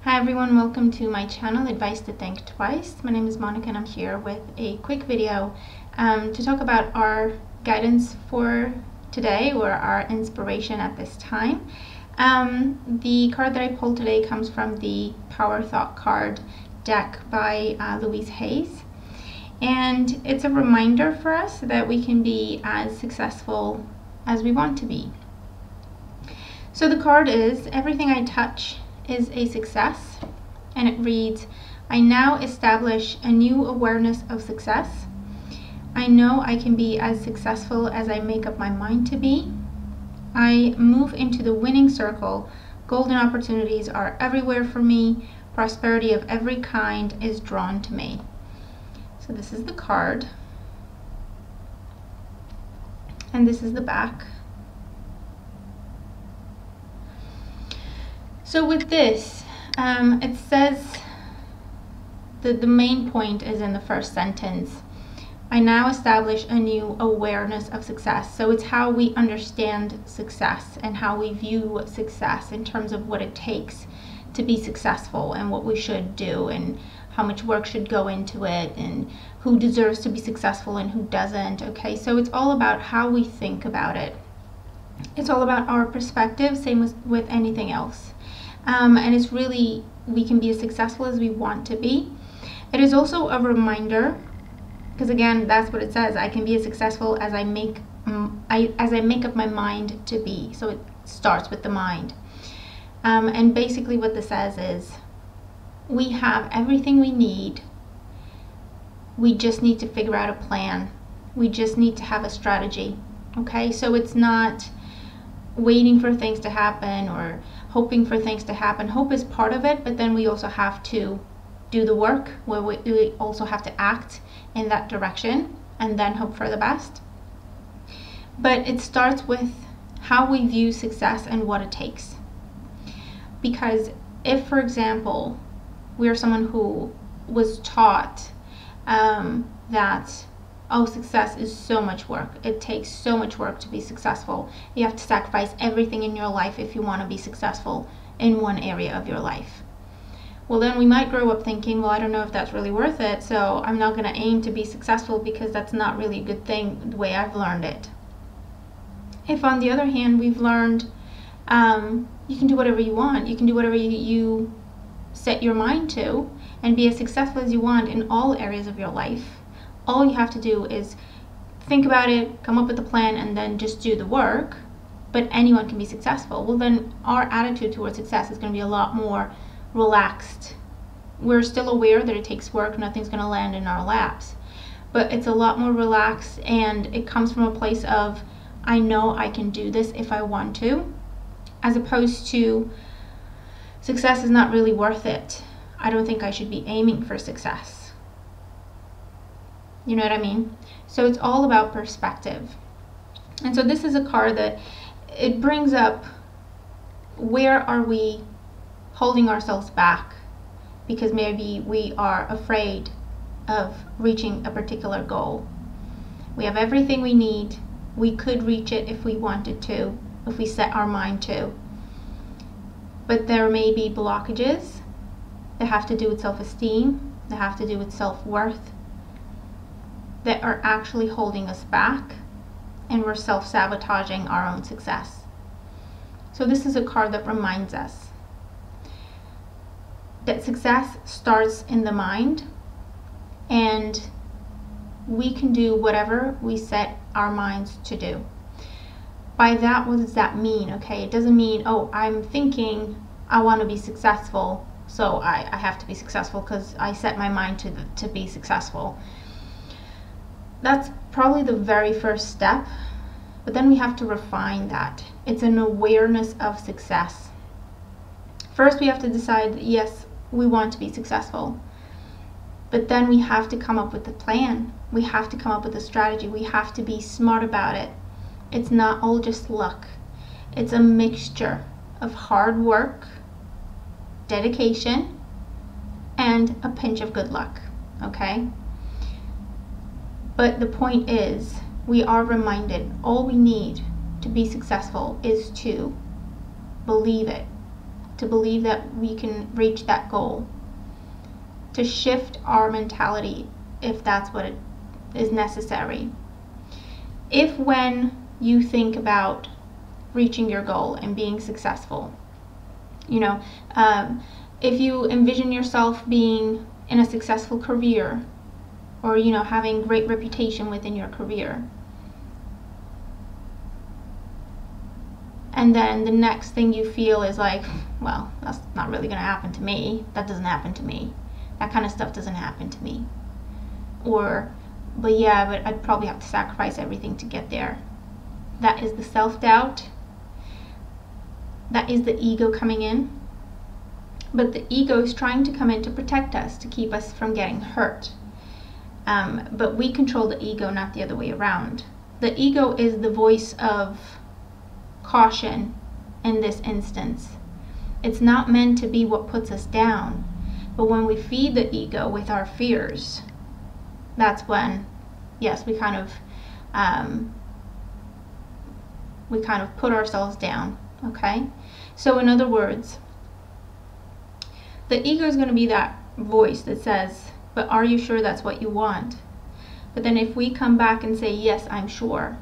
Hi everyone, welcome to my channel, Advice to Think Twice. My name is Monica and I'm here with a quick video to talk about our guidance for today, or our inspiration at this time. The card that I pulled today comes from the Power Thought card deck by Louise Hayes. And it's a reminder for us that we can be as successful as we want to be. So the card is, everything I touch is a success, and it reads, I now establish a new awareness of success. I know I can be as successful as I make up my mind to be. I move into the winning circle. Golden opportunities are everywhere for me. Prosperity of every kind is drawn to me. So this is the card, and this is the back. So with this, it says that the main point is in the first sentence. I now establish a new awareness of success. So it's how we understand success and how we view success in terms of what it takes to be successful and what we should do and how much work should go into it and who deserves to be successful and who doesn't. Okay, so it's all about how we think about it. It's all about our perspective, same with anything else. And it's really, we can be as successful as we want to be. It is also a reminder, because again, that's what it says, I can be as successful as I make up my mind to be. So it starts with the mind. And basically what this says is, we have everything we need. We just need to figure out a plan. We just need to have a strategy. Okay, so it's not waiting for things to happen or hoping for things to happen. Hope is part of it, but then we also have to do the work, where we also have to act in that direction and then hope for the best. But it starts with how we view success and what it takes. Because if, for example, we are someone who was taught that, oh, success is so much work. It takes so much work to be successful. You have to sacrifice everything in your life if you want to be successful in one area of your life. Well, then we might grow up thinking, well, I don't know if that's really worth it, so I'm not going to aim to be successful because that's not really a good thing the way I've learned it. If, on the other hand, we've learned you can do whatever you want, you can do whatever you set your mind to, and be as successful as you want in all areas of your life. All you have to do is think about it, come up with a plan, and then just do the work. But anyone can be successful. Well, then our attitude towards success is going to be a lot more relaxed. We're still aware that it takes work, nothing's going to land in our laps. But it's a lot more relaxed, and it comes from a place of, I know I can do this if I want to, as opposed to, success is not really worth it. I don't think I should be aiming for success. You know what I mean? So it's all about perspective. And so this is a card that it brings up, where are we holding ourselves back because maybe we are afraid of reaching a particular goal. We have everything we need. We could reach it if we wanted to, if we set our mind to. But there may be blockages that have to do with self-esteem, that have to do with self-worth, that are actually holding us back, and we're self-sabotaging our own success. So this is a card that reminds us that success starts in the mind, and we can do whatever we set our minds to do. By that, what does that mean? Okay, it doesn't mean, oh, I'm thinking I want to be successful, so I have to be successful because I set my mind to be successful. That's probably the very first step, but then we have to refine that. It's an awareness of success. First, we have to decide that, yes, we want to be successful, but then we have to come up with a plan. We have to come up with a strategy. We have to be smart about it. It's not all just luck. It's a mixture of hard work, dedication, and a pinch of good luck, okay? But the point is, we are reminded all we need to be successful is to believe it, to believe that we can reach that goal, to shift our mentality if that's what it is necessary. If when you think about reaching your goal and being successful, if you envision yourself being in a successful career, or having great reputation within your career, and then the next thing you feel is like, well, that's not really going to happen to me. That doesn't happen to me. That kind of stuff doesn't happen to me. Or, but I'd probably have to sacrifice everything to get there. That is the self-doubt. That is the ego coming in. But the ego is trying to come in to protect us, to keep us from getting hurt. But we control the ego, not the other way around. The ego is the voice of caution in this instance. It's not meant to be what puts us down. But when we feed the ego with our fears, that's when, yes, we kind of put ourselves down. Okay? So in other words, the ego is going to be that voice that says, but are you sure that's what you want? But then if we come back and say, yes, I'm sure,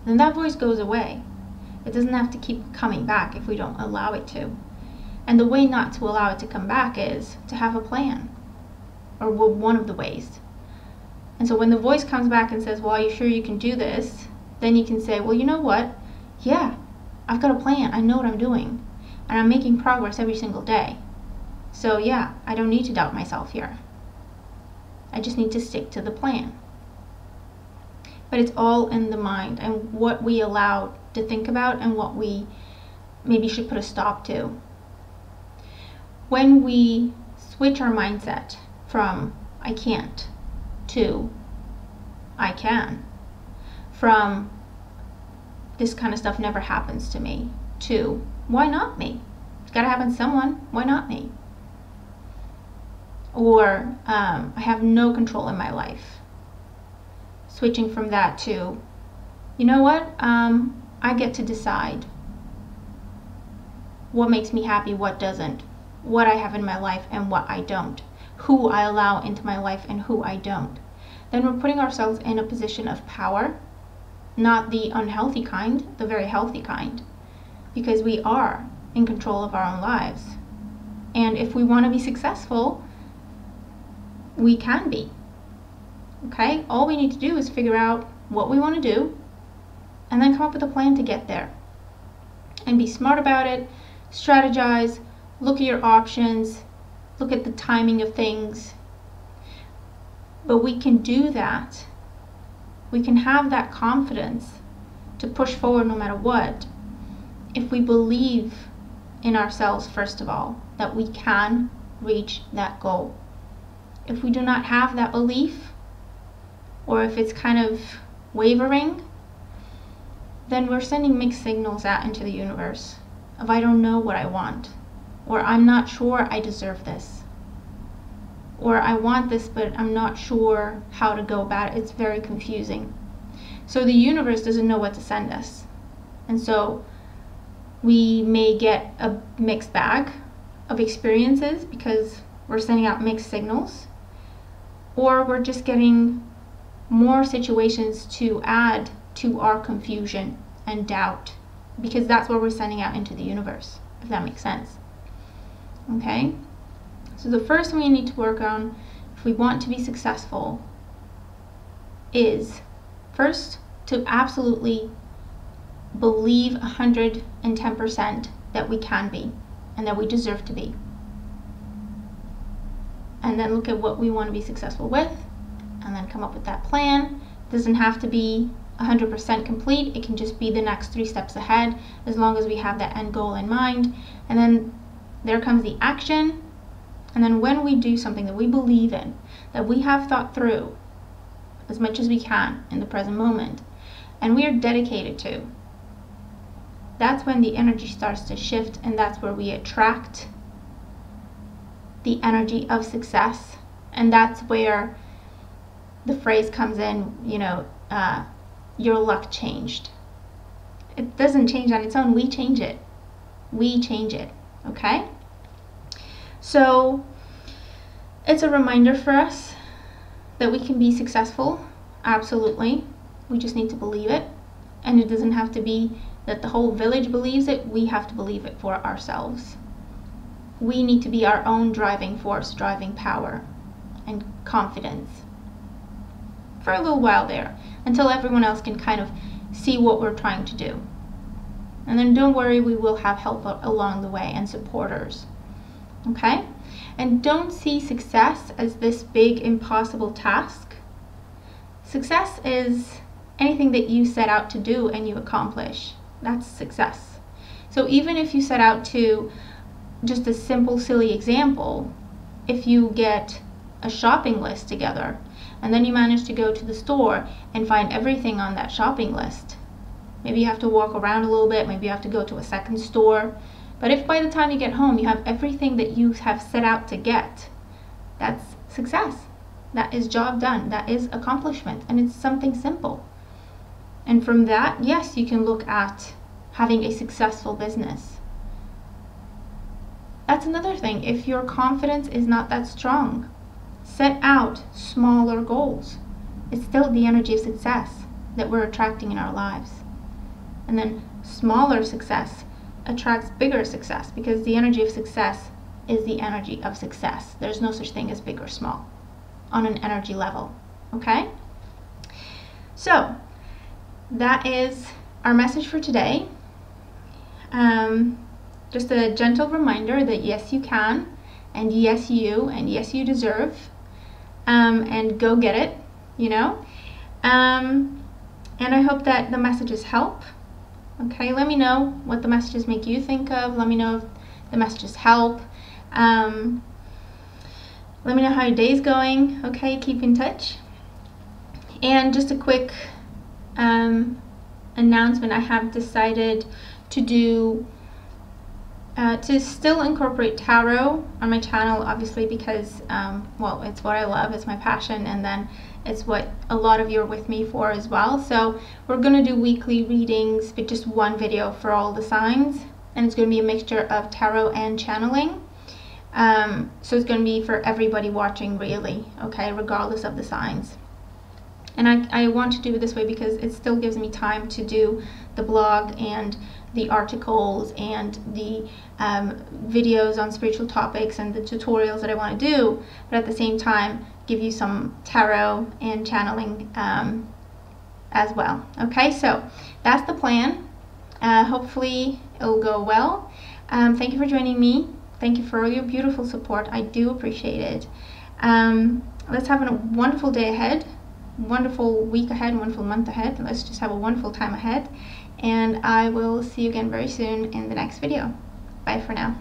then that voice goes away. It doesn't have to keep coming back if we don't allow it to. And the way not to allow it to come back is to have a plan, or one of the ways. And so when the voice comes back and says, well, are you sure you can do this? Then you can say, well, you know what? Yeah, I've got a plan. I know what I'm doing. And I'm making progress every single day. So yeah, I don't need to doubt myself here. I just need to stick to the plan. But it's all in the mind and what we allow to think about and what we maybe should put a stop to. When we switch our mindset from I can't to I can, from this kind of stuff never happens to me to why not me? It's got to happen to someone. Why not me? Or I have no control in my life. Switching from that to, you know what? I get to decide what makes me happy, what doesn't, what I have in my life and what I don't, who I allow into my life and who I don't. Then we're putting ourselves in a position of power, not the unhealthy kind, the very healthy kind, because we are in control of our own lives. And if we want to be successful, we can be. Okay? All we need to do is figure out what we want to do and then come up with a plan to get there. And be smart about it, strategize, look at your options, look at the timing of things. But we can do that. We can have that confidence to push forward no matter what if we believe in ourselves, first of all, that we can reach that goal. If we do not have that belief, or if it's kind of wavering, then we're sending mixed signals out into the universe of I don't know what I want, or I'm not sure I deserve this, or I want this but I'm not sure how to go about it. It's very confusing. So the universe doesn't know what to send us. And so we may get a mixed bag of experiences because we're sending out mixed signals, or we're just getting more situations to add to our confusion and doubt, because that's what we're sending out into the universe, if that makes sense. Okay? So the first thing we need to work on if we want to be successful is first to absolutely believe 110% that we can be and that we deserve to be. And then look at what we want to be successful with, and then come up with that plan. It doesn't have to be 100% complete. It can just be the next 3 steps ahead, as long as we have that end goal in mind. And then there comes the action. And then when we do something that we believe in, that we have thought through as much as we can in the present moment, and we are dedicated to, that's when the energy starts to shift, and that's where we attract the energy of success. And that's where the phrase comes in, your luck changed. It doesn't change on its own. We change it. We change it. okay? So it's a reminder for us that we can be successful, absolutely. We just need to believe it. And it doesn't have to be that the whole village believes it. We have to believe it for ourselves. We need to be our own driving force, driving power, and confidence for a little while there, until everyone else can kind of see what we're trying to do. And then don't worry, we will have help along the way and supporters, okay? And don't see success as this big impossible task. Success is anything that you set out to do and you accomplish. That's success. So even if you set out to, just a simple silly example, if you get a shopping list together and then you manage to go to the store and find everything on that shopping list, maybe you have to walk around a little bit, maybe you have to go to a second store, but if by the time you get home you have everything that you have set out to get, that's success. That is job done. That is accomplishment, and it's something simple. And from that, yes, you can look at having a successful business. That's another thing. If your confidence is not that strong, set out smaller goals. It's still the energy of success that we're attracting in our lives. And then smaller success attracts bigger success, because the energy of success is the energy of success. There's no such thing as big or small on an energy level, okay? So that is our message for today. Just a gentle reminder that yes, you can, and yes, you deserve, and go get it, you know? And I hope that the messages help. Okay, let me know what the messages make you think of. Let me know if the messages help. Let me know how your day's going. Okay, keep in touch. And just a quick announcement. I have decided to do to still incorporate tarot on my channel, obviously, because well, it's what I love, it's my passion, and then it's what a lot of you are with me for as well. So we're going to do weekly readings, but just one video for all the signs, and it's going to be a mixture of tarot and channeling. So it's going to be for everybody watching, really, okay, regardless of the signs. And I want to do it this way because it still gives me time to do the blog and the articles and the videos on spiritual topics and the tutorials that I want to do, but at the same time give you some tarot and channeling as well. Okay, so that's the plan. Hopefully it'll go well. Thank you for joining me. Thank you for all your beautiful support. I do appreciate it. Let's have a wonderful day ahead, wonderful week ahead, wonderful month ahead. Let's just have a wonderful time ahead, and I will see you again very soon in the next video. Bye for now.